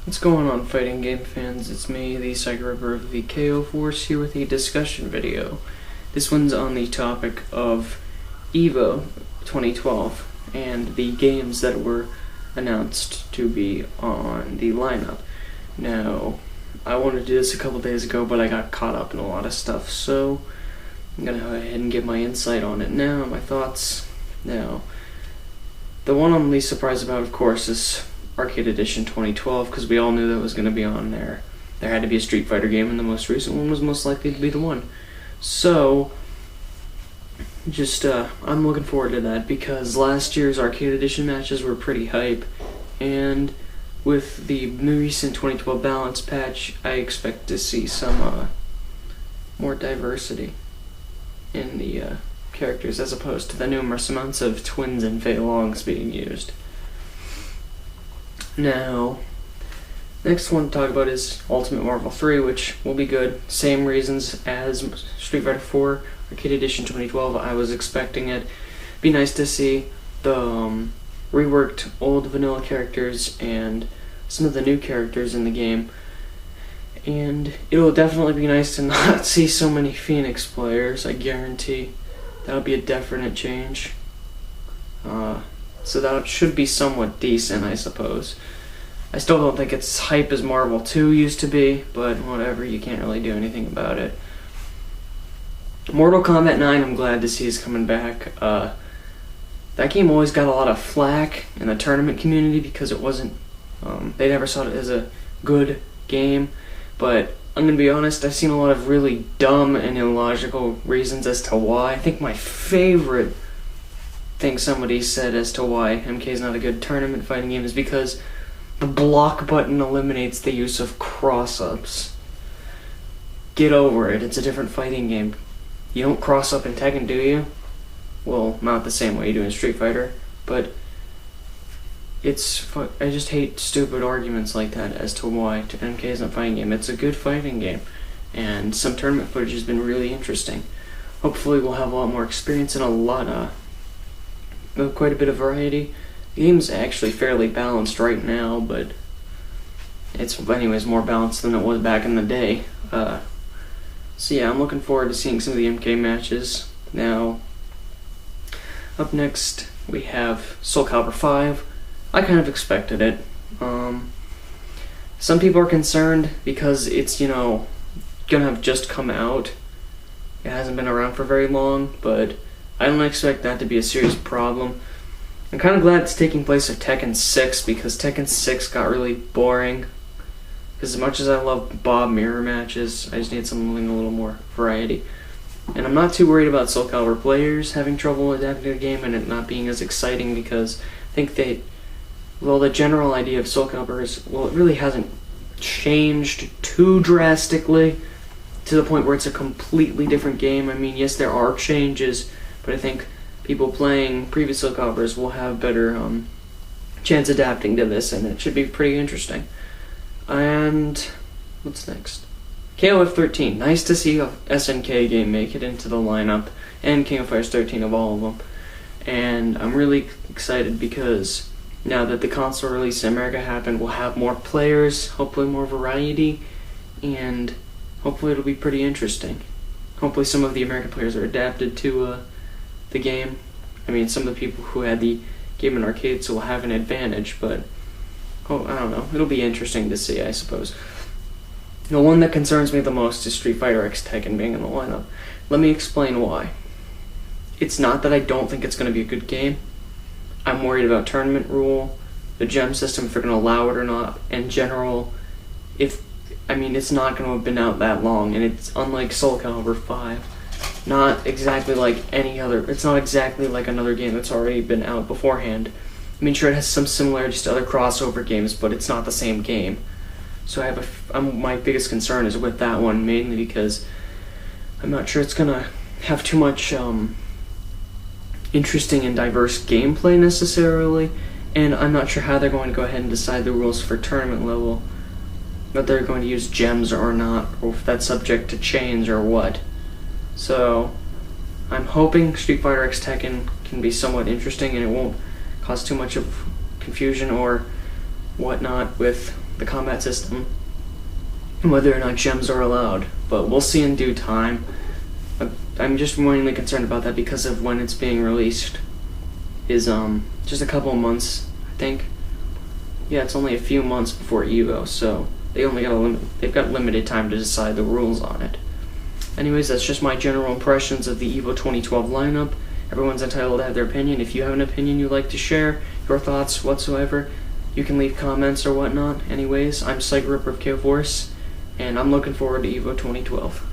What's going on, fighting game fans? It's me, the Psycho of the KOForce, here with a discussion video. This one's on the topic of EVO 2012 and the games that were announced to be on the lineup. Now, I wanted to do this a couple days ago, but I got caught up in a lot of stuff, so I'm gonna go ahead and give my insight on it now, my thoughts. Now, the one I'm least surprised about, of course, is Arcade Edition 2012, because we all knew that was going to be on there. There had to be a Street Fighter game, and the most recent one was most likely to be the one. So, I'm looking forward to that, because last year's Arcade Edition matches were pretty hype, and with the recent 2012 balance patch, I expect to see some more diversity in the characters, as opposed to the numerous amounts of twins and Fei Longs being used. Now, next one to talk about is Ultimate Marvel 3, which will be good. Same reasons as Street Fighter 4 Arcade Edition 2012. I was expecting it. Be nice to see the reworked old vanilla characters and some of the new characters in the game. And it will definitely be nice to not see so many Phoenix players, I guarantee. That'll be a definite change. So that should be somewhat decent, I suppose. I still don't think it's hype as Marvel 2 used to be, but whatever, you can't really do anything about it. Mortal Kombat 9, I'm glad to see is coming back. That game always got a lot of flack in the tournament community because it wasn't, they never saw it as a good game, but I'm gonna be honest, I've seen a lot of really dumb and illogical reasons as to why. I think my favorite thing somebody said as to why MK is not a good tournament fighting game is because the block button eliminates the use of cross-ups. Get over it, it's a different fighting game. You don't cross-up in Tekken, do you? Well, not the same way you do in Street Fighter, but I just hate stupid arguments like that as to why MK isn't a fighting game. It's a good fighting game, and some tournament footage has been really interesting. Hopefully we'll have a lot more experience and quite a bit of variety. The game's actually fairly balanced right now, but it's anyways more balanced than it was back in the day. So yeah, I'm looking forward to seeing some of the MK matches. Now, up next we have Soul Calibur 5. I kind of expected it. Some people are concerned because it's, gonna have just come out. It hasn't been around for very long, but I don't expect that to be a serious problem. I'm kind of glad it's taking place at Tekken 6 because Tekken 6 got really boring. Because as much as I love Bob mirror matches, I just need something a little more variety. And I'm not too worried about Soul Calibur players having trouble adapting to the game and it not being as exciting because I think the general idea of Soul Calibur is, it really hasn't changed too drastically to the point where it's a completely different game. I mean, yes, there are changes, but I think people playing previous Soul Caliburs will have better chance adapting to this, and it should be pretty interesting. And what's next? KOF 13. Nice to see a SNK game make it into the lineup, and King of Fighters 13 of all of them. And I'm really excited because now that the console release in America happened, we'll have more players, hopefully more variety, and hopefully it'll be pretty interesting. Hopefully some of the American players are adapted to the game. I mean, some of the people who had the game in arcades will have an advantage, but I don't know. It'll be interesting to see, I suppose. The one that concerns me the most is Street Fighter X Tekken being in the lineup. Let me explain why. It's not that I don't think it's going to be a good game. I'm worried about tournament rule, the gem system, if they're going to allow it or not. In general, it's not going to have been out that long, and it's unlike Soul Calibur 5. Not exactly like any other. It's not exactly like another game that's already been out beforehand. I mean, sure, it has some similarities to other crossover games, but it's not the same game. So my biggest concern is with that one, mainly because I'm not sure it's gonna have too much interesting and diverse gameplay necessarily, and I'm not sure how they're going to go ahead and decide the rules for tournament level, whether they're going to use gems or not, or if that's subject to chains or what. So, I'm hoping Street Fighter X Tekken can be somewhat interesting and it won't cause too much of confusion or whatnot with the combat system, and whether or not gems are allowed. But we'll see in due time. I'm just mainly concerned about that because of when it's being released is just a couple of months, I think. Yeah, it's only a few months before EVO, so they've got limited time to decide the rules on it. Anyways, that's just my general impressions of the EVO 2012 lineup. Everyone's entitled to have their opinion. If you have an opinion you'd like to share, your thoughts whatsoever, you can leave comments or whatnot. Anyways, I'm Psych Ripper of KOForce, and I'm looking forward to EVO 2012.